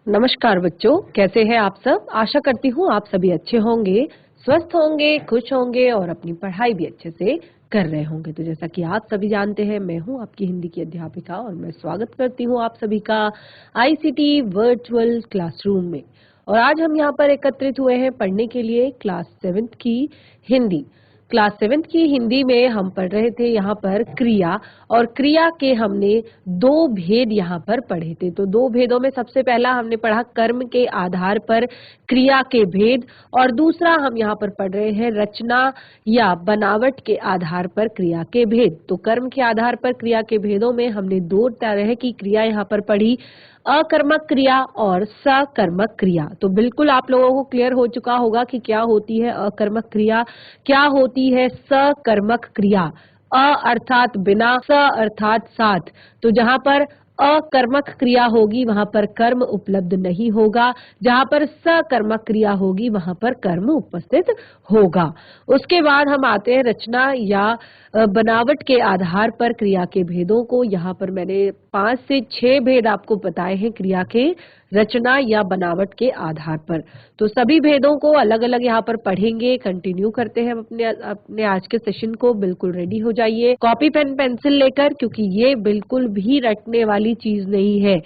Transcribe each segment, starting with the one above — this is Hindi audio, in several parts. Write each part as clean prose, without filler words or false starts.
नमस्कार बच्चों, कैसे हैं आप सब। आशा करती हूँ आप सभी अच्छे होंगे, स्वस्थ होंगे, खुश होंगे और अपनी पढ़ाई भी अच्छे से कर रहे होंगे। तो जैसा कि आप सभी जानते हैं, मैं हूँ आपकी हिंदी की अध्यापिका और मैं स्वागत करती हूँ आप सभी का आईसीटी वर्चुअल क्लासरूम में। और आज हम यहाँ पर एकत्रित हुए हैं पढ़ने के लिए क्लास 7th की हिंदी। क्लास 7th की हिंदी में हम पढ़ रहे थे यहाँ पर क्रिया, और क्रिया के हमने दो भेद यहाँ पर पढ़े थे। तो दो भेदों में सबसे पहला हमने पढ़ा कर्म के आधार पर क्रिया के भेद, और दूसरा हम यहाँ पर पढ़ रहे हैं रचना या बनावट के आधार पर क्रिया के भेद। तो कर्म के आधार पर क्रिया के भेदों में हमने दो तरह की क्रिया यहाँ पर पढ़ी, अकर्मक क्रिया और सकर्मक क्रिया। तो बिल्कुल आप लोगों को क्लियर हो चुका होगा कि क्या होती है अकर्मक क्रिया, क्या होती है सकर्मक क्रिया। अ अर्थात बिना, स अर्थात साथ। तो जहां पर अकर्मक क्रिया होगी वहां पर कर्म उपलब्ध नहीं होगा, जहां पर सकर्मक क्रिया होगी वहां पर कर्म उपस्थित होगा। उसके बाद हम आते हैं रचना या बनावट के आधार पर क्रिया के भेदों को। यहाँ पर मैंने 5 से 6 भेद आपको बताए हैं क्रिया के रचना या बनावट के आधार पर। तो सभी भेदों को अलग अलग यहाँ पर पढ़ेंगे, कंटिन्यू करते हैं अपने अपने आज के सेशन को। बिल्कुल रेडी हो जाइए कॉपी पेन पेंसिल लेकर, क्योंकि ये बिल्कुल भी रटने वाली चीज नहीं है।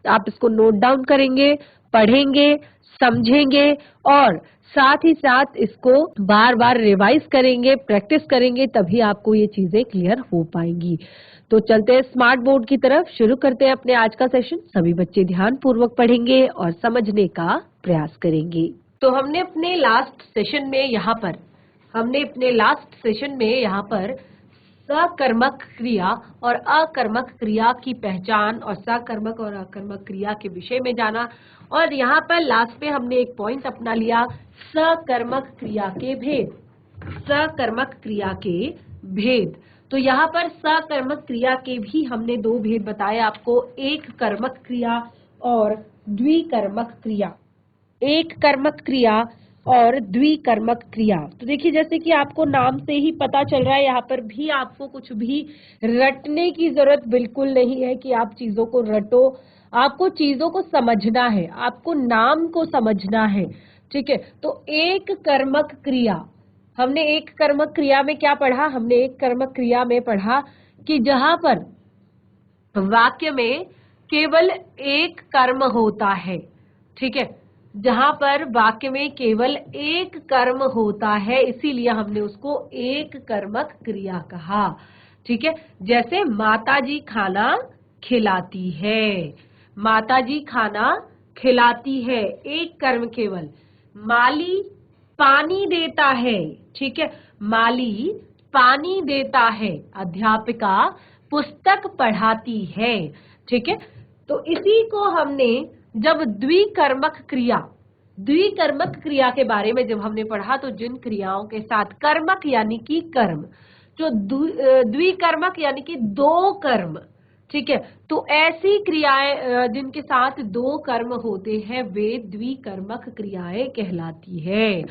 आप इसको नोट डाउन करेंगे, पढ़ेंगे, समझेंगे और साथ ही साथ इसको बार बार रिवाइज करेंगे, प्रैक्टिस करेंगे, तभी आपको ये चीजें क्लियर हो पाएंगी। तो चलते हैं स्मार्ट बोर्ड की तरफ, शुरू करते हैं अपने आज का सेशन। सभी बच्चे ध्यान पूर्वक पढ़ेंगे और समझने का प्रयास करेंगे। तो हमने अपने लास्ट सेशन में यहाँ पर सकर्मक क्रिया और अकर्मक क्रिया की पहचान और सकर्मक और अकर्मक क्रिया के विषय में जाना। और यहाँ पर लास्ट में हमने एक पॉइंट अपना लिया, सकर्मक क्रिया के भेद। सकर्मक क्रिया के भेद। तो यहाँ पर सकर्मक क्रिया के भी हमने दो भेद बताए आपको, एक कर्मक क्रिया और द्विकर्मक क्रिया। एक कर्मक क्रिया और द्विकर्मक क्रिया। तो देखिए, जैसे कि आपको नाम से ही पता चल रहा है, यहाँ पर भी आपको कुछ भी रटने की जरूरत बिल्कुल नहीं है कि आप चीजों को रटो। आपको चीजों को समझना है, आपको नाम को समझना है। ठीक है, तो एक कर्मक क्रिया, हमने एक कर्मक क्रिया में क्या पढ़ा, हमने एक कर्मक क्रिया में पढ़ा कि जहां पर वाक्य में केवल एक कर्म होता है। ठीक है, जहां पर वाक्य में केवल एक कर्म होता है, इसीलिए हमने उसको एक कर्मक क्रिया कहा। ठीक है, जैसे माताजी खाना खिलाती है। माताजी खाना खिलाती है, एक कर्म केवल। माली पानी देता है। ठीक है, माली पानी देता है। अध्यापिका पुस्तक पढ़ाती है। ठीक है, तो इसी को हमने जब द्विकर्मक क्रिया के बारे में जब हमने पढ़ा, तो जिन क्रियाओं के साथ कर्मक यानी कि कर्म, जो द्विकर्मक यानी कि दो कर्म। ठीक है, तो ऐसी क्रियाएं जिनके साथ दो कर्म होते हैं वे द्विकर्मक क्रियाएं कहलाती है।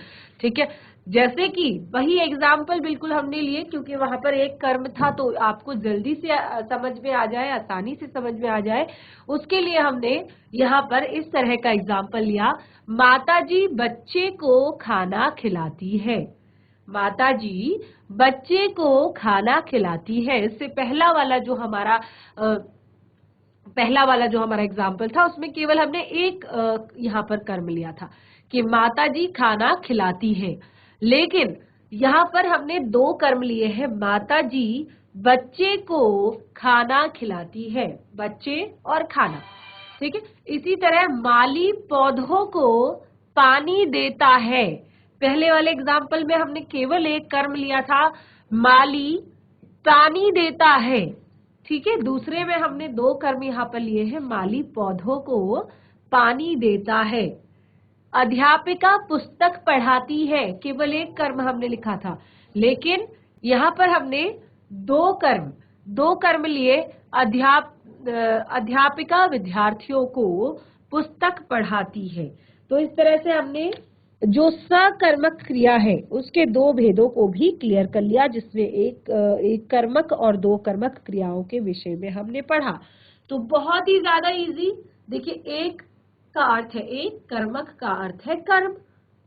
ठीक है, जैसे कि वही एग्जाम्पल बिल्कुल हमने लिए, क्योंकि वहां पर एक कर्म था तो आपको जल्दी से समझ में आ जाए, आसानी से समझ में आ जाए, उसके लिए हमने यहाँ पर इस तरह का एग्जाम्पल लिया। माताजी बच्चे को खाना खिलाती है। माताजी बच्चे को खाना खिलाती है। इससे पहला वाला जो हमारा एग्जाम्पल था, उसमें केवल हमने एक यहाँ पर कर्म लिया था कि माताजी खाना खिलाती है। लेकिन यहाँ पर हमने दो कर्म लिए हैं, माताजी बच्चे को खाना खिलाती है, बच्चे और खाना। ठीक है, इसी तरह माली पौधों को पानी देता है। पहले वाले एग्जाम्पल में हमने केवल एक कर्म लिया था, माली पानी देता है। ठीक है, दूसरे में हमने दो कर्म यहाँ पर लिए हैं, माली पौधों को पानी देता है। अध्यापिका पुस्तक पढ़ाती है, केवल एक कर्म हमने लिखा था, लेकिन यहाँ पर हमने दो कर्म लिए। अध्यापिका विद्यार्थियों को पुस्तक पढ़ाती है। तो इस तरह से हमने जो सकर्मक क्रिया है उसके दो भेदों को भी क्लियर कर लिया, जिसमें एक कर्मक और दो कर्मक क्रियाओं के विषय में हमने पढ़ा। तो बहुत ही ज्यादा इजी। देखिए, एक का अर्थ है एक, कर्मक का अर्थ है कर्म।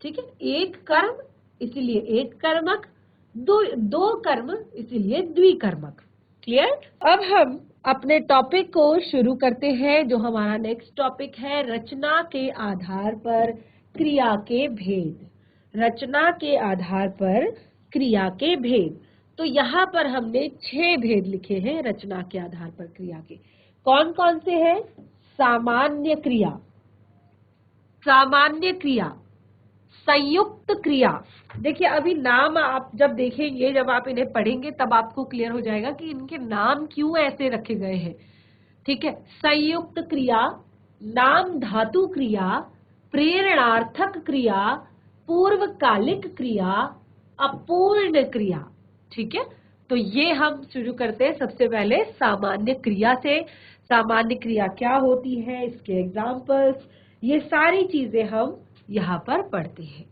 ठीक है, एक कर्म इसीलिए एक कर्मक, दो कर्म इसीलिए द्विकर्मक। क्लियर? अब हम अपने टॉपिक को शुरू करते हैं, जो हमारा नेक्स्ट टॉपिक है रचना के आधार पर क्रिया के भेद। रचना के आधार पर क्रिया के भेद। तो यहाँ पर हमने 6 भेद लिखे हैं रचना के आधार पर क्रिया के। कौन कौन से हैं? सामान्य क्रिया, सामान्य क्रिया, संयुक्त क्रिया। देखिए अभी नाम आप जब देखेंगे, जब आप इन्हें पढ़ेंगे तब आपको क्लियर हो जाएगा कि इनके नाम क्यों ऐसे रखे गए हैं। ठीक है, संयुक्त क्रिया, नाम धातु क्रिया, प्रेरणार्थक क्रिया, पूर्वकालिक क्रिया, अपूर्ण क्रिया। ठीक है, तो ये हम शुरू करते हैं सबसे पहले सामान्य क्रिया से। सामान्य क्रिया क्या होती है, इसके एग्जाम्पल्स, ये सारी चीजें हम यहाँ पर पढ़ते हैं।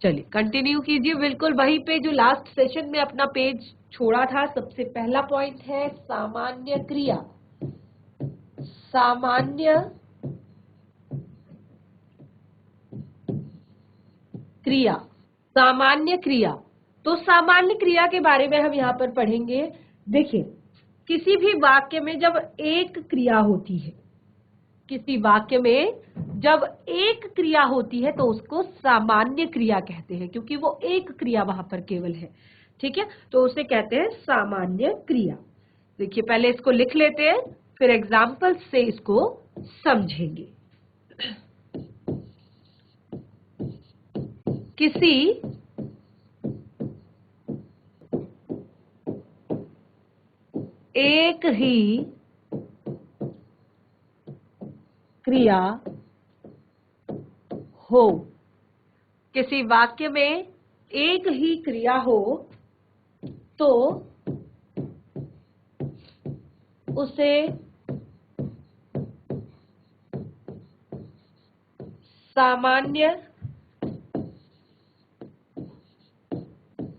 चलिए कंटिन्यू कीजिए, बिल्कुल वहीं पे जो लास्ट सेशन में अपना पेज छोड़ा था। सबसे पहला पॉइंट है सामान्य क्रिया। सामान्य क्रिया, सामान्य क्रिया। तो सामान्य क्रिया के बारे में हम यहाँ पर पढ़ेंगे। देखिए किसी भी वाक्य में जब एक क्रिया होती है, किसी वाक्य में जब एक क्रिया होती है तो उसको सामान्य क्रिया कहते हैं, क्योंकि वो एक क्रिया वहां पर केवल है। ठीक है, तो उसे कहते हैं सामान्य क्रिया। देखिए पहले इसको लिख लेते हैं, फिर एग्जाम्पल से इसको समझेंगे। किसी एक ही क्रिया हो, किसी वाक्य में एक ही क्रिया हो तो उसे सामान्य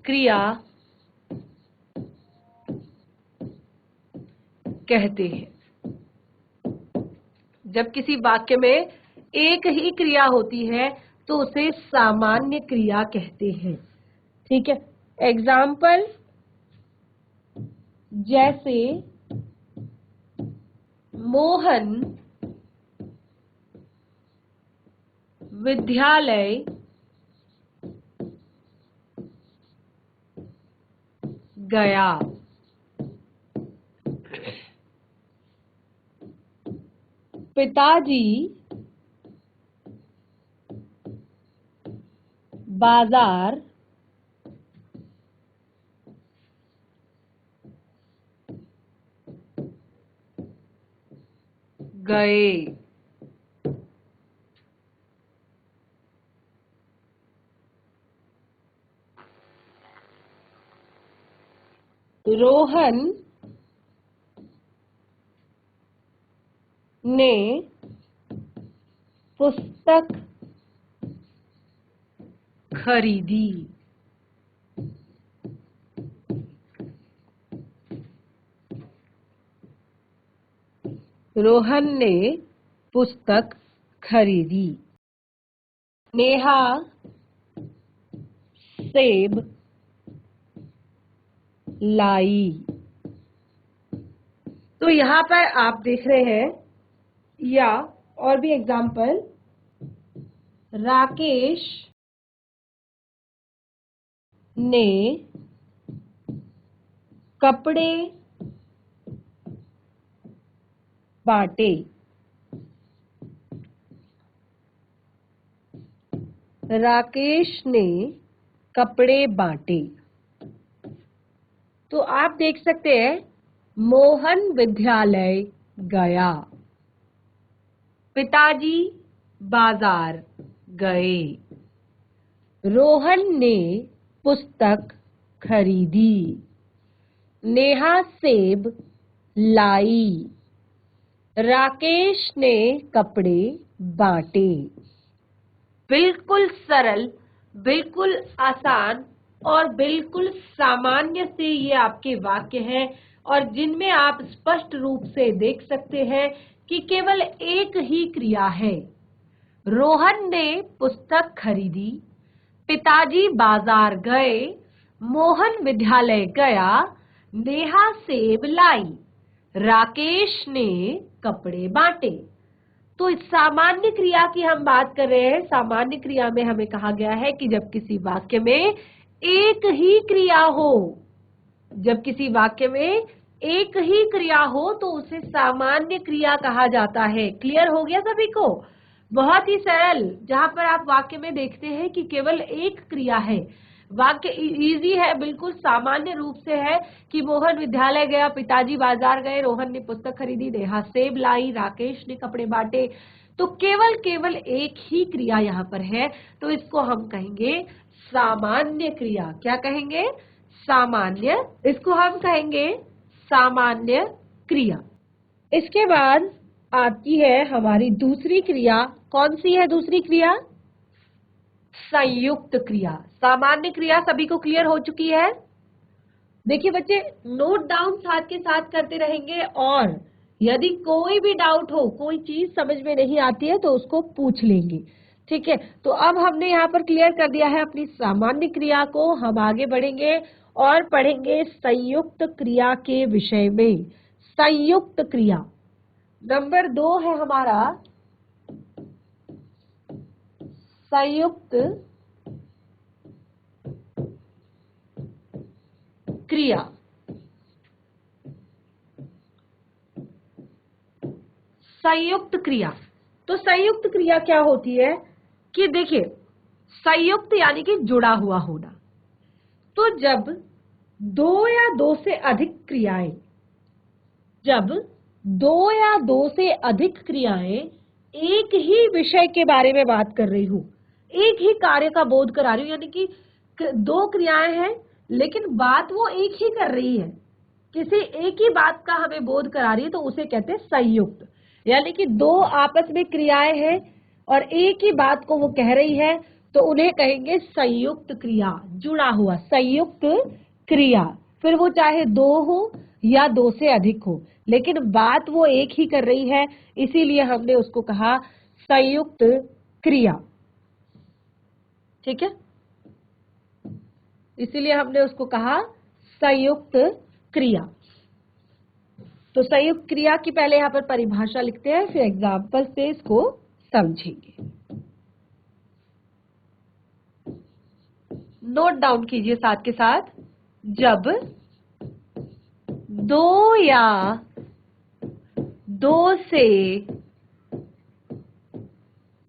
क्रिया कहते हैं। जब किसी वाक्य में एक ही क्रिया होती है तो उसे सामान्य क्रिया कहते हैं। ठीक है, एग्जाम्पल जैसे मोहन विद्यालय गया। पिताजी बाजार गए। रोहन ने पुस्तक खरीदी। रोहन ने पुस्तक खरीदी। नेहा सेब लाई। तो यहाँ पर आप देख रहे हैं, या और भी एग्जाम्पल, राकेश ने कपड़े बांटे। राकेश ने कपड़े बांटे। तो आप देख सकते हैं मोहन विद्यालय गया, पिताजी बाजार गए, रोहन ने पुस्तक खरीदी, नेहा सेब लाई, राकेश ने कपड़े बांटे। बिल्कुल सरल, बिल्कुल आसान और बिल्कुल सामान्य से ये आपके वाक्य हैं। और जिनमें आप स्पष्ट रूप से देख सकते हैं कि केवल एक ही क्रिया है। रोहन ने पुस्तक खरीदी, पिताजी बाजार गए, मोहन विद्यालय गया, नेहा सेब लाई, राकेश ने कपड़े बांटे। तो इस सामान्य क्रिया की हम बात कर रहे हैं। सामान्य क्रिया में हमें कहा गया है कि जब किसी वाक्य में एक ही क्रिया हो, जब किसी वाक्य में एक ही क्रिया हो तो उसे सामान्य क्रिया कहा जाता है। क्लियर हो गया सभी को? बहुत ही सरल, जहां पर आप वाक्य में देखते हैं कि केवल एक क्रिया है। वाक्य इजी है, बिल्कुल सामान्य रूप से है कि मोहन विद्यालय गया, पिताजी बाजार गए, रोहन ने पुस्तक खरीदी, नेहा सेब लाई, राकेश ने कपड़े बांटे। तो केवल केवल एक ही क्रिया यहाँ पर है, तो इसको हम कहेंगे सामान्य क्रिया। क्या कहेंगे? सामान्य। इसको हम कहेंगे सामान्य क्रिया। इसके बाद आती है हमारी दूसरी क्रिया। कौन सी है दूसरी क्रिया? संयुक्त क्रिया। सामान्य क्रिया सभी को क्लियर हो चुकी है? देखिए बच्चे, नोट डाउन साथ के साथ करते रहेंगे, और यदि कोई भी डाउट हो, कोई चीज समझ में नहीं आती है तो उसको पूछ लेंगे। ठीक है, तो अब हमने यहाँ पर क्लियर कर दिया है अपनी सामान्य क्रिया को। हम आगे बढ़ेंगे और पढ़ेंगे संयुक्त क्रिया के विषय में। संयुक्त क्रिया नंबर 2 है हमारा संयुक्त क्रिया। संयुक्त क्रिया, तो संयुक्त क्रिया क्या होती है कि देखिए, संयुक्त यानी कि जुड़ा हुआ होना। तो जब दो या दो से अधिक क्रियाएं, जब दो या दो से अधिक क्रियाएं एक ही विषय के बारे में बात कर रही हूं, एक ही कार्य का बोध करा रही हूं, यानी कि दो क्रियाएं हैं लेकिन बात वो एक ही कर रही है, किसी एक ही बात का हमें बोध करा रही है, तो उसे कहते हैं संयुक्त। यानी कि दो आपस में क्रियाएं हैं और एक ही बात को वो कह रही है, तो उन्हें कहेंगे संयुक्त क्रिया, जुड़ा हुआ संयुक्त क्रिया। फिर वो चाहे दो हो या दो से अधिक हो, लेकिन बात वो एक ही कर रही है, इसीलिए हमने उसको कहा संयुक्त क्रिया। ठीक है, इसीलिए हमने उसको कहा संयुक्त क्रिया। तो संयुक्त क्रिया की पहले यहाँ पर परिभाषा लिखते हैं, फिर एग्जाम्पल से इसको समझेंगे। नोट डाउन कीजिए साथ के साथ। जब दो या दो से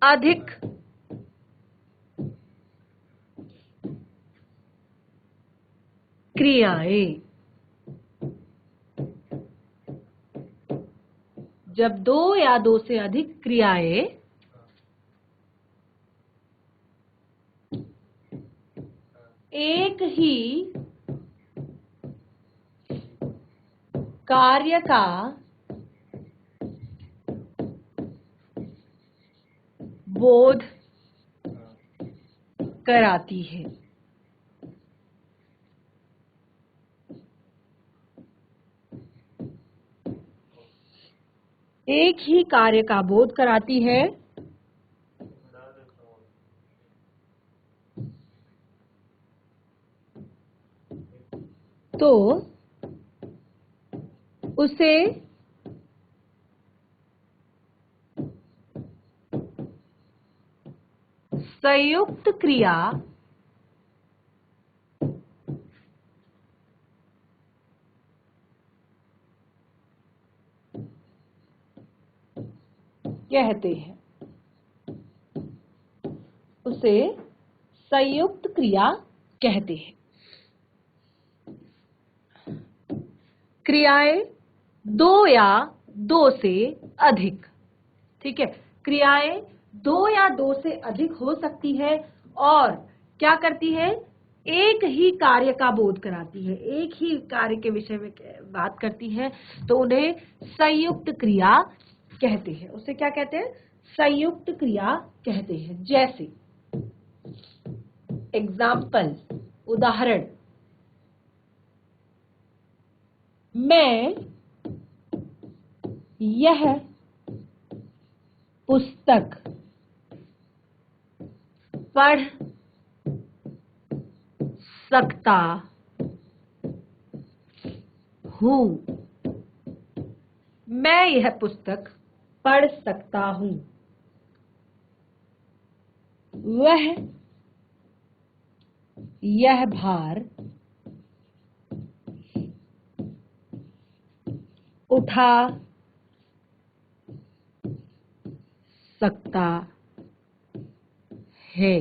अधिक क्रियाएं, जब दो या दो से अधिक क्रियाएं एक ही कार्य का बोध कराती है, एक ही कार्य का बोध कराती है, तो उसे संयुक्त क्रिया कहते हैं, उसे संयुक्त क्रिया कहते हैं। क्रियाएं दो या दो से अधिक, ठीक है, क्रियाएं दो या दो से अधिक हो सकती है और क्या करती है, एक ही कार्य का बोध कराती है, एक ही कार्य के विषय में बात करती है, तो उन्हें संयुक्त क्रिया कहते हैं। उसे क्या कहते हैं? संयुक्त क्रिया कहते हैं। जैसे एग्जाम्पल, उदाहरण, मैं यह पुस्तक पढ़ सकता हूँ। मैं यह पुस्तक पढ़ सकता हूँ। वह यह भार उठा सकता है।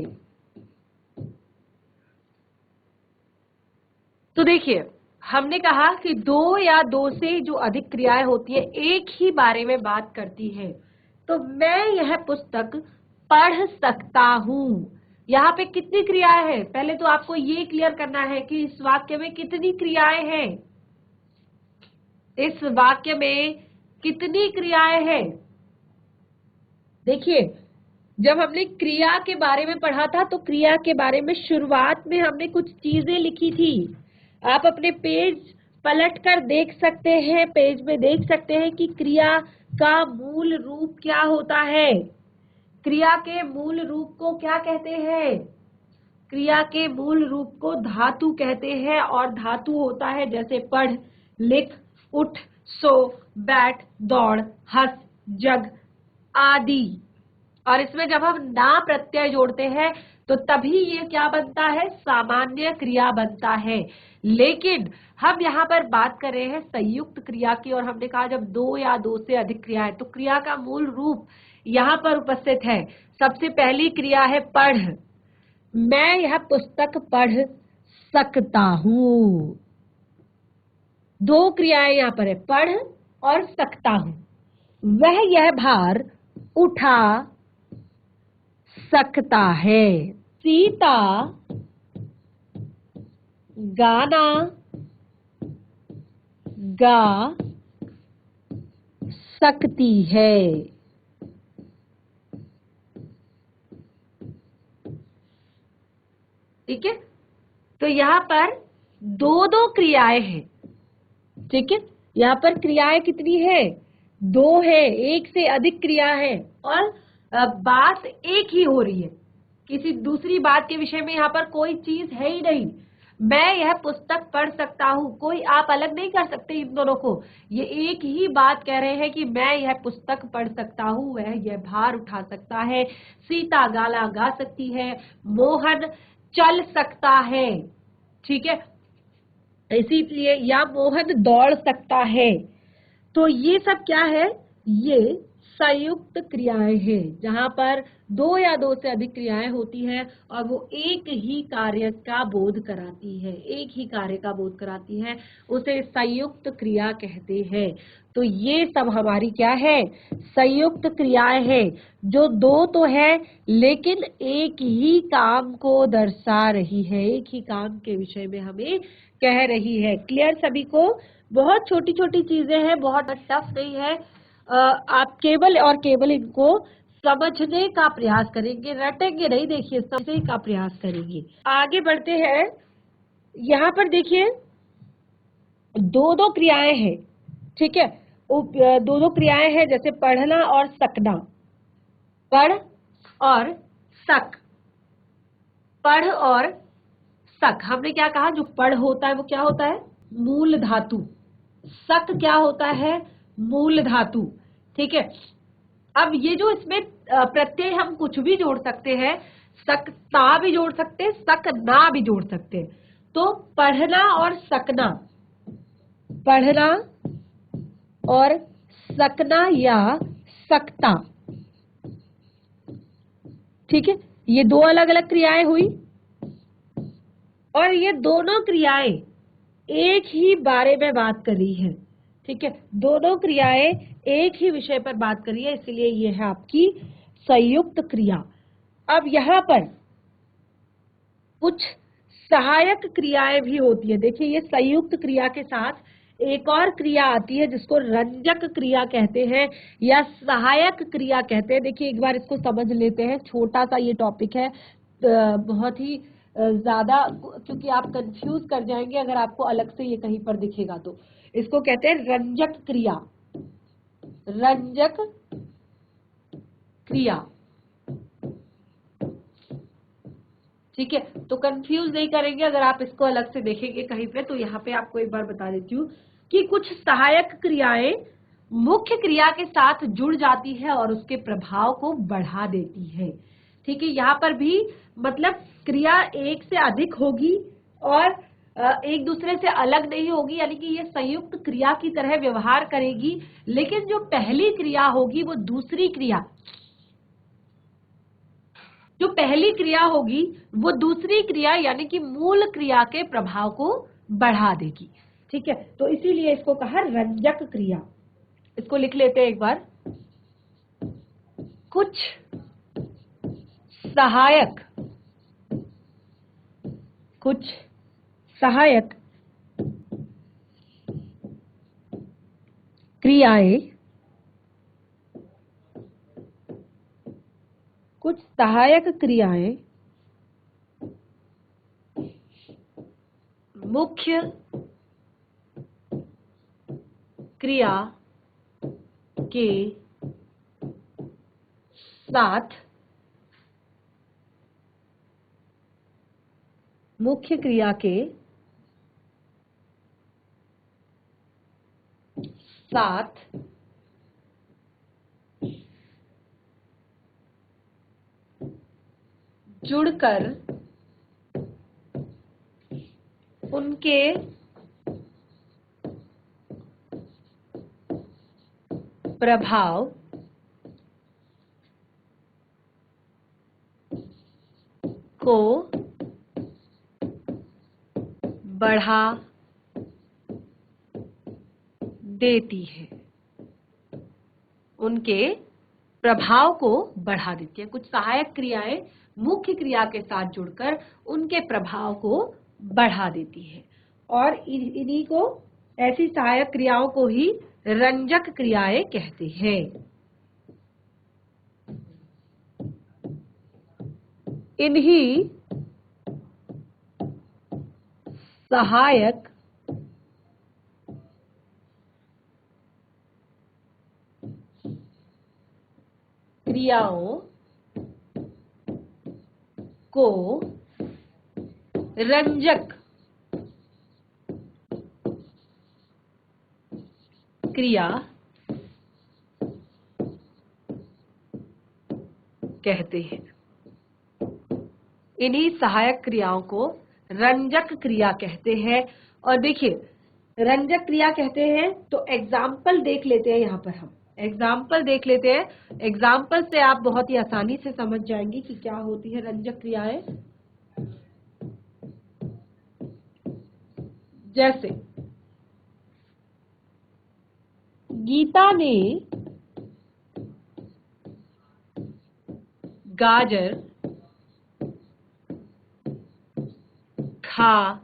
तो देखिए, हमने कहा कि दो या दो से जो अधिक क्रियाएं होती है एक ही बारे में बात करती है। तो मैं यह पुस्तक पढ़ सकता हूँ। यहाँ पे कितनी क्रियाएं हैं? पहले तो आपको ये क्लियर करना है कि इस वाक्य में कितनी क्रियाएं हैं। इस वाक्य में कितनी क्रियाएं हैं? देखिए, जब हमने क्रिया के बारे में पढ़ा था तो क्रिया के बारे में शुरुआत में हमने कुछ चीजें लिखी थी। आप अपने पेज पलट कर देख सकते हैं, पेज में देख सकते हैं कि क्रिया का मूल रूप क्या होता है। क्रिया के मूल रूप को क्या कहते हैं? क्रिया के मूल रूप को धातु कहते हैं, और धातु होता है जैसे पढ़, लिख, उठ, सो, बैठ, दौड़, हंस, जग आदि। और इसमें जब हम ना प्रत्यय जोड़ते हैं तो तभी ये क्या बनता है? सामान्य क्रिया बनता है। लेकिन हम यहाँ पर बात कर रहे हैं संयुक्त क्रिया की, और हमने कहा जब दो या दो से अधिक क्रिया है तो क्रिया का मूल रूप यहाँ पर उपस्थित है। सबसे पहली क्रिया है पढ़। मैं यह पुस्तक पढ़ सकता हूँ। दो क्रियाएं यहाँ पर है, पढ़ और सकता हूँ। वह यह भार उठा सकता है। सीता गाना गा सकती है। ठीक है, तो यहाँ पर दो दो क्रियाएं हैं। ठीक है, यहाँ पर क्रियाएं कितनी है? दो है, एक से अधिक क्रिया है, और बात एक ही हो रही है। किसी दूसरी बात के विषय में यहाँ पर कोई चीज है ही नहीं। मैं यह पुस्तक पढ़ सकता हूँ, कोई आप अलग नहीं कर सकते इन दोनों को। ये एक ही बात कह रहे हैं कि मैं यह पुस्तक पढ़ सकता हूँ, वह यह भार उठा सकता है, सीता गाना गा सकती है, मोहन चल सकता है। ठीक है, इसीलिए या मोहन दौड़ सकता है। तो ये सब क्या है? ये संयुक्त क्रियाएं हैं, जहां पर दो या दो से अधिक क्रियाएं होती हैं और वो एक ही कार्य का बोध कराती है, एक ही कार्य का बोध कराती है, उसे संयुक्त क्रिया कहते हैं। तो ये सब हमारी क्या है? संयुक्त क्रियाएं हैं, जो दो तो है लेकिन एक ही काम को दर्शा रही है, एक ही काम के विषय में हमें कह रही है। क्लियर सभी को? बहुत छोटी छोटी चीजें हैं, बहुत टफ नहीं है। आप केवल और केवल इनको समझने का प्रयास करेंगे, रटेंगे नहीं। देखिए, समझने का प्रयास करेंगे। आगे बढ़ते हैं। यहाँ पर देखिए, दो दो क्रियाएं हैं। ठीक है, दो दो क्रियाएं हैं, जैसे पढ़ना और सकना। पढ़ और सक, पढ़ और सक। हमने क्या कहा? जो पढ़ होता है वो क्या होता है? मूल धातु। सक क्या होता है? मूल धातु। ठीक है, अब ये जो इसमें प्रत्यय हम कुछ भी जोड़ सकते हैं, सकता भी जोड़ सकते हैं, सकना भी जोड़ सकते हैं। तो पढ़ना और सकना, पढ़ना और सकना या सकता। ठीक है, ये दो अलग अलग क्रियाएं हुई, और ये दोनों क्रियाएं एक ही बारे में बात कर रही है। ठीक है, दोनों क्रियाएं एक ही विषय पर बात कर रही है, इसलिए ये है आपकी संयुक्त क्रिया। अब यहाँ पर कुछ सहायक क्रियाएं भी होती है। देखिए, ये संयुक्त क्रिया के साथ एक और क्रिया आती है जिसको रंजक क्रिया कहते हैं या सहायक क्रिया कहते हैं। देखिए, एक बार इसको समझ लेते हैं। छोटा सा ये टॉपिक है, बहुत ही ज्यादा, क्योंकि आप कंफ्यूज कर जाएंगे अगर आपको अलग से ये कहीं पर दिखेगा तो। इसको कहते हैं रंजक क्रिया। रंजक क्रिया, ठीक है। तो कंफ्यूज नहीं करेंगे अगर आप इसको अलग से देखेंगे कहीं पे। तो यहाँ पे आपको एक बार बता देती हूँ कि कुछ सहायक क्रियाएं मुख्य क्रिया के साथ जुड़ जाती है और उसके प्रभाव को बढ़ा देती है, ठीक है। यहाँ पर भी मतलब क्रिया एक से अधिक होगी और एक दूसरे से अलग नहीं होगी, यानी कि ये संयुक्त क्रिया की तरह व्यवहार करेगी। लेकिन जो पहली क्रिया होगी वो दूसरी क्रिया, जो पहली क्रिया होगी वो दूसरी क्रिया यानी कि मूल क्रिया के प्रभाव को बढ़ा देगी, ठीक है। तो इसीलिए इसको कहा रंजक क्रिया। इसको लिख लेते हैं एक बार। कुछ सहायक, कुछ सहायक क्रियाएं, कुछ सहायक क्रियाएं मुख्य क्रिया के साथ, मुख्य क्रिया के साथ जुड़कर उनके प्रभाव को बढ़ा देती है, उनके प्रभाव को बढ़ा देती है। कुछ सहायक क्रियाएं मुख्य क्रिया के साथ जुड़कर उनके प्रभाव को बढ़ा देती है और इन्हीं को, ऐसी सहायक क्रियाओं को ही रंजक क्रियाएं कहते हैं। इन्हीं सहायक क्रियाओं को रंजक क्रिया कहते हैं। इन्हीं सहायक क्रियाओं को रंजक क्रिया कहते हैं। और देखिए, रंजक क्रिया कहते हैं तो एग्जाम्पल देख लेते हैं। यहाँ पर हम एग्जाम्पल देख लेते हैं। एग्जाम्पल से आप बहुत ही आसानी से समझ जाएंगे कि क्या होती है रंजक क्रियाएं। जैसे गीता ने गाजर खा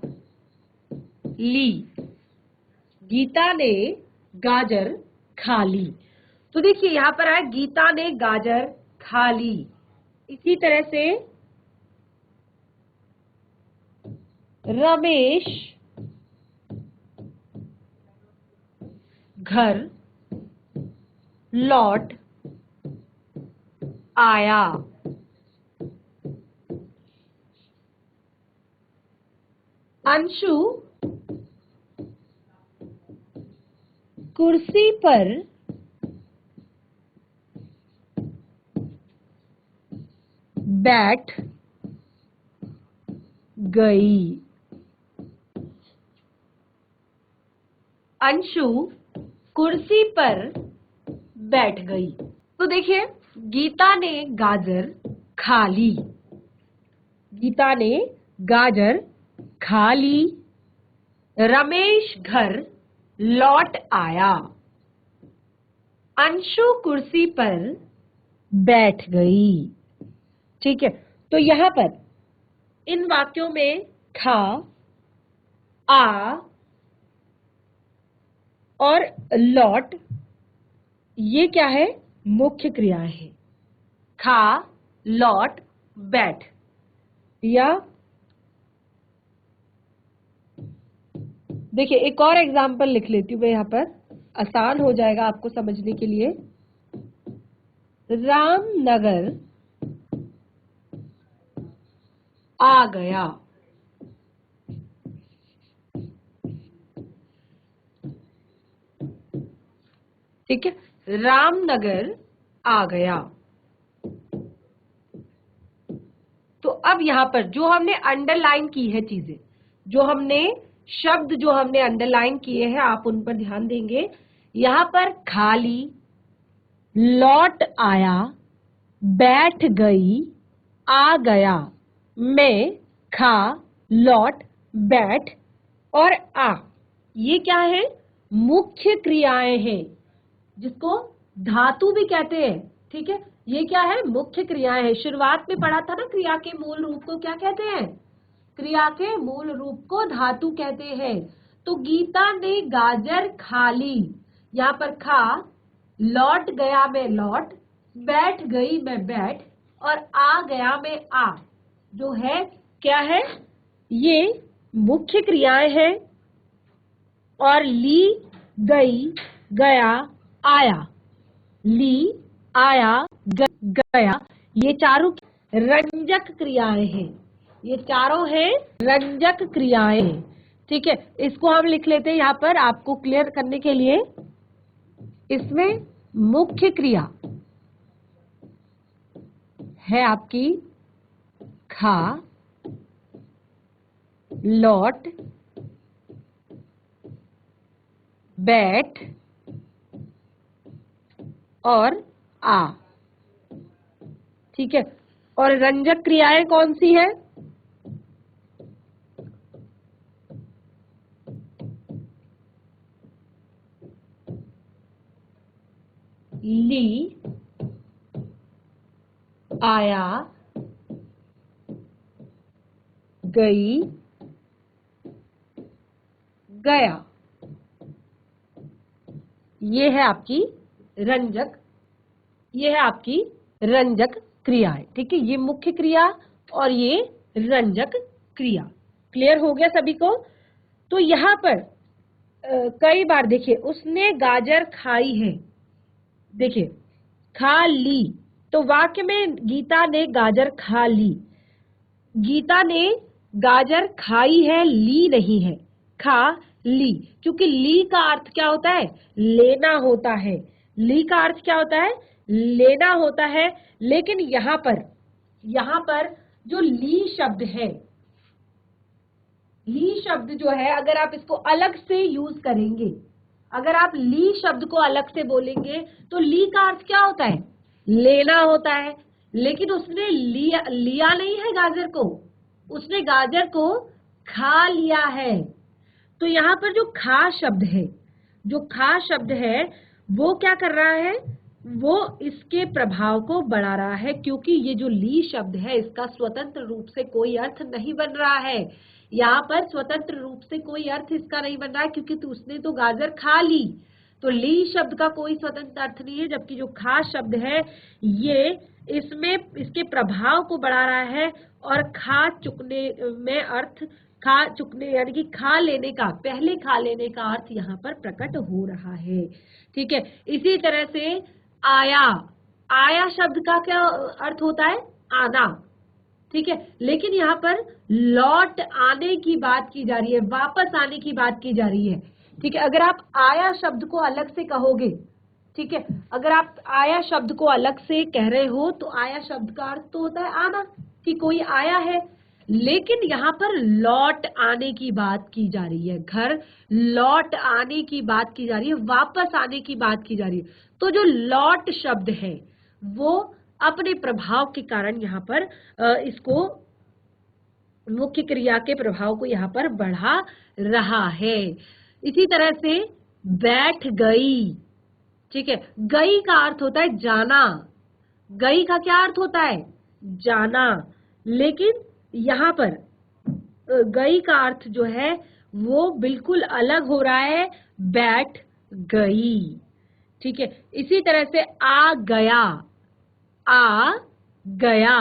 ली। गीता ने गाजर खा ली। तो देखिए यहां पर है गीता ने गाजर खा ली। इसी तरह से रमेश घर लौट आया। अंशु कुर्सी पर बैठ गई। अंशु कुर्सी पर बैठ गई। तो देखिए, गीता ने गाजर खा ली। गीता ने गाजर खा ली। रमेश घर लौट आया। अंशु कुर्सी पर बैठ गई। ठीक है, तो यहां पर इन वाक्यों में खा, आ और लौट, ये क्या है? मुख्य क्रियाएं हैं। खा, लौट, बैठ। या देखिए एक और एग्जाम्पल लिख लेती हूँ मैं यहाँ पर, आसान हो जाएगा आपको समझने के लिए। रामनगर आ गया। ठीक है, रामनगर आ गया। तो अब यहां पर जो हमने अंडरलाइन की है चीजें, जो हमने शब्द जो हमने अंडरलाइन किए हैं, आप उन पर ध्यान देंगे। यहां पर खाली, लौट आया, बैठ गई, आ गया, मैं, खा, लौट, बैठ और आ, ये क्या है? मुख्य क्रियाएं हैं, जिसको धातु भी कहते हैं। ठीक है, ये क्या है? मुख्य क्रियाएं हैं। शुरुआत में पढ़ा था ना, क्रिया के मूल रूप को क्या कहते हैं? क्रिया के मूल रूप को धातु कहते हैं। तो गीता ने गाजर खा ली, यहाँ पर खा, लौट गया मैं लौट, बैठ गई मैं बैठ और आ गया मैं आ, जो है क्या है? ये मुख्य क्रियाएं हैं। और ली, गई, गया, आया, ली, आया, गया, ये चारों रंजक क्रियाएं हैं। ये चारों हैं रंजक क्रियाएं हैं। ठीक है, इसको हम लिख लेते हैं यहाँ पर आपको क्लियर करने के लिए। इसमें मुख्य क्रिया है आपकी खा, लौट, बैठ और आ। ठीक है, और रंजक क्रियाएं कौन सी है? ली, आया, गई, गया, ये है आपकी रंजक, ये है आपकी रंजक क्रियाएं। ठीक है, ये मुख्य क्रिया और ये रंजक क्रिया। क्लियर हो गया सभी को? तो यहाँ पर कई बार देखिए, उसने गाजर खाई है, देखिए खा ली, तो वाक्य में गीता ने गाजर खा ली। गीता ने गाजर खाई है, ली नहीं है, खा ली, क्योंकि ली का अर्थ क्या होता है? लेना होता है। ली का अर्थ क्या होता है? लेना होता है। लेकिन यहाँ पर जो ली शब्द है, ली शब्द जो है, अगर आप इसको अलग से यूज करेंगे, अगर आप ली शब्द को अलग से बोलेंगे, तो ली का अर्थ क्या होता है? लेना होता है। लेकिन उसने लिया नहीं है गाजर को, उसने गाजर को खा लिया है। तो यहाँ पर जो खा शब्द है, जो खा शब्द है, वो क्या कर रहा है? वो इसके प्रभाव को बढ़ा रहा है, क्योंकि ये जो ली शब्द है, इसका स्वतंत्र रूप से कोई अर्थ नहीं बन रहा है। यहाँ पर स्वतंत्र रूप से कोई अर्थ इसका नहीं बन रहा है, क्योंकि उसने तो गाजर खा ली। तो ली शब्द का कोई स्वतंत्र अर्थ नहीं है, जबकि जो खा शब्द है, ये इसमें इसके प्रभाव को बढ़ा रहा है। और खा चुकने में अर्थ, खा चुकने यानी कि खा लेने का, पहले खा लेने का अर्थ यहाँ पर प्रकट हो रहा है। ठीक है, इसी तरह से आया, आया शब्द का क्या अर्थ होता है? आना। ठीक है, लेकिन यहाँ पर लौट आने की बात की जा रही है, वापस आने की बात की जा रही है। ठीक है, अगर आप आया शब्द को अलग से कहोगे, ठीक है, अगर आप आया शब्द को अलग से कह रहे हो, तो आया शब्द का अर्थ तो होता है आना, कि कोई आया है। लेकिन यहाँ पर लौट आने की बात की जा रही है, घर लौट आने की बात की जा रही है, वापस आने की बात की जा रही है। तो जो लौट शब्द है, वो अपने प्रभाव के कारण यहाँ पर इसको, मुख्य क्रिया के प्रभाव को यहाँ पर बढ़ा रहा है। इसी तरह से बैठ गई। ठीक है, गई का अर्थ होता है जाना, गई का क्या अर्थ होता है? जाना। लेकिन यहाँ पर गई का अर्थ जो है वो बिल्कुल अलग हो रहा है, बैठ गई। ठीक है, इसी तरह से आ गया, आ गया,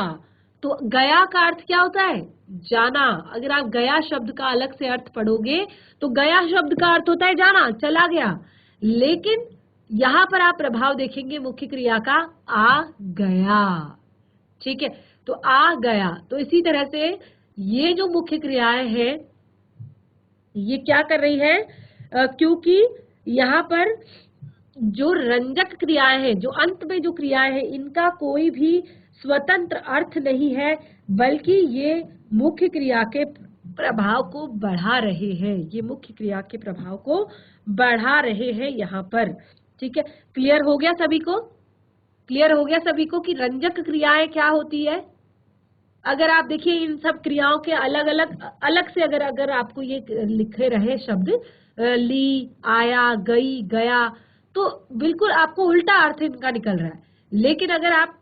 तो गया का अर्थ क्या होता है? जाना। अगर आप गया शब्द का अलग से अर्थ पढ़ोगे तो गया शब्द का अर्थ होता है जाना, चला गया। लेकिन यहां पर आप प्रभाव देखेंगे मुख्य क्रिया का, आ गया। ठीक है, तो आ गया। तो इसी तरह से ये जो मुख्य क्रियाएं हैं ये क्या कर रही है, क्योंकि यहाँ पर जो रंजक क्रियाएं हैं, जो अंत में जो क्रियाएं हैं, इनका कोई भी स्वतंत्र अर्थ नहीं है, बल्कि ये मुख्य क्रिया के प्रभाव को बढ़ा रहे हैं। ये मुख्य क्रिया के प्रभाव को बढ़ा रहे हैं यहाँ पर। ठीक है, क्लियर हो गया सभी को? क्लियर हो गया सभी को कि रंजक क्रियाएं क्या होती है? अगर आप देखिए इन सब क्रियाओं के अलग अलग से अगर आपको ये लिखे रहे शब्द ली, आया, गई, गया, तो बिल्कुल आपको उल्टा अर्थ इनका निकल रहा है। लेकिन अगर आप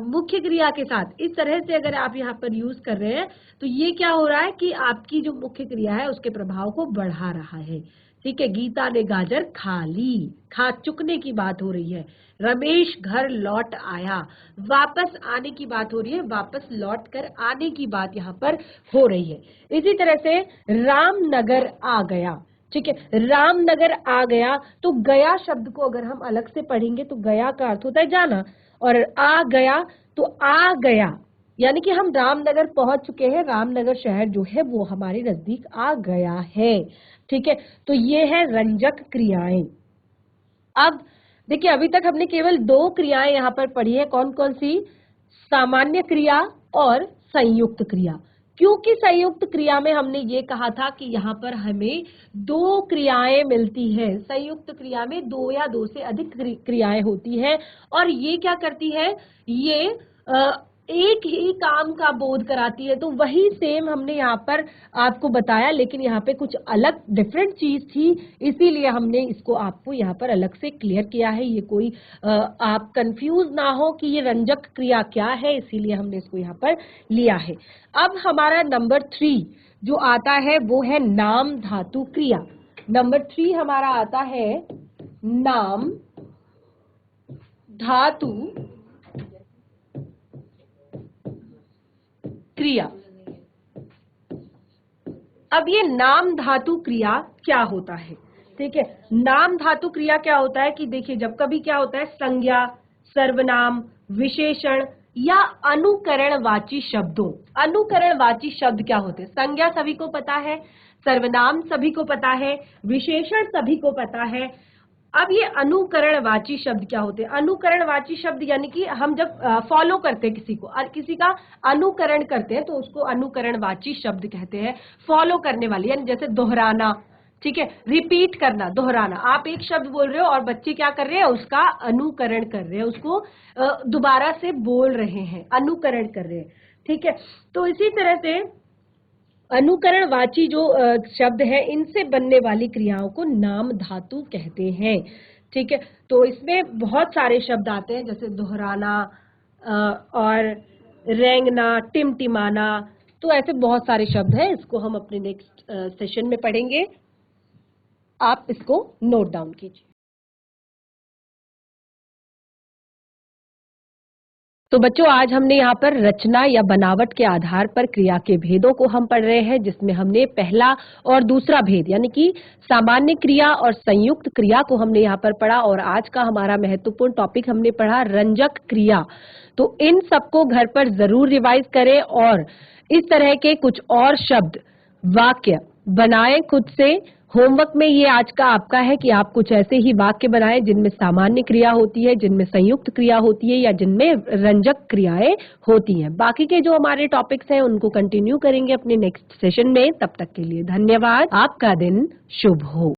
मुख्य क्रिया के साथ इस तरह से अगर आप यहाँ पर यूज कर रहे हैं तो ये क्या हो रहा है कि आपकी जो मुख्य क्रिया है उसके प्रभाव को बढ़ा रहा है। ठीक है, गीता ने गाजर खा ली, खा चुकने की बात हो रही है। रमेश घर लौट आया, वापस आने की बात हो रही है, वापस लौट कर आने की बात यहाँ पर हो रही है। इसी तरह से रामनगर आ गया। ठीक है, रामनगर आ गया, तो गया शब्द को अगर हम अलग से पढ़ेंगे तो गया का अर्थ होता है जाना, और आ गया तो आ गया यानी कि हम रामनगर पहुंच चुके हैं, रामनगर शहर जो है वो हमारे नजदीक आ गया है। ठीक है, तो ये है रंजक क्रियाएं। अब देखिए अभी तक हमने केवल 2 क्रियाएं यहाँ पर पढ़ी है, कौन कौन सी? सामान्य क्रिया और संयुक्त क्रिया। क्योंकि संयुक्त क्रिया में हमने ये कहा था कि यहाँ पर हमें 2 क्रियाएं मिलती हैं। संयुक्त क्रिया में 2 या 2 से अधिक क्रियाएं होती हैं, और ये क्या करती है, ये एक ही काम का बोध कराती है। तो वही सेम हमने यहाँ पर आपको बताया, लेकिन यहाँ पे कुछ अलग डिफरेंट चीज थी, इसीलिए हमने इसको आपको यहाँ पर अलग से क्लियर किया है। ये कोई आप कंफ्यूज ना हो कि ये रंजक क्रिया क्या है, इसीलिए हमने इसको यहाँ पर लिया है। अब हमारा नंबर 3 जो आता है वो है नाम धातु क्रिया। नंबर 3 हमारा आता है नाम धातु क्रिया। अब ये नाम धातु क्रिया क्या होता है? ठीक है, नाम धातु क्रिया क्या होता है कि देखिए जब कभी क्या होता है, संज्ञा, सर्वनाम, विशेषण या अनुकरणवाची शब्दों। अनुकरणवाची शब्द क्या होते हैं? संज्ञा सभी को पता है, सर्वनाम सभी को पता है, विशेषण सभी को पता है। अब ये अनुकरणवाची शब्द क्या होते हैं? अनुकरणवाची शब्द यानी कि हम जब फॉलो करते हैं किसी को और किसी का अनुकरण करते हैं तो उसको अनुकरणवाची शब्द कहते हैं। फॉलो करने वाले यानी जैसे दोहराना, ठीक है, रिपीट करना, दोहराना। आप एक शब्द बोल रहे हो और बच्चे क्या कर रहे हैं, उसका अनुकरण कर रहे हैं, उसको दोबारा से बोल रहे हैं, अनुकरण कर रहे हैं। ठीक है, तो इसी तरह से अनुकरणवाची जो शब्द है, इनसे बनने वाली क्रियाओं को नाम धातु कहते हैं। ठीक है, तो इसमें बहुत सारे शब्द आते हैं जैसे दोहराना और रेंगना, टिमटिमाना, तो ऐसे बहुत सारे शब्द हैं। इसको हम अपने नेक्स्ट सेशन में पढ़ेंगे, आप इसको नोट डाउन कीजिए। तो बच्चों आज हमने यहाँ पर रचना या बनावट के आधार पर क्रिया के भेदों को हम पढ़ रहे हैं, जिसमें हमने पहला और दूसरा भेद यानी कि सामान्य क्रिया और संयुक्त क्रिया को हमने यहाँ पर पढ़ा, और आज का हमारा महत्वपूर्ण टॉपिक हमने पढ़ा रंजक क्रिया। तो इन सबको घर पर जरूर रिवाइज करें और इस तरह के कुछ और शब्द वाक्य बनाएं खुद से। होमवर्क में ये आज का आपका है कि आप कुछ ऐसे ही वाक्य बनाएं जिनमें सामान्य क्रिया होती है, जिनमें संयुक्त क्रिया होती है या जिनमें रंजक क्रियाएं होती हैं। बाकी के जो हमारे टॉपिक्स हैं उनको कंटिन्यू करेंगे अपने नेक्स्ट सेशन में। तब तक के लिए धन्यवाद। आपका दिन शुभ हो।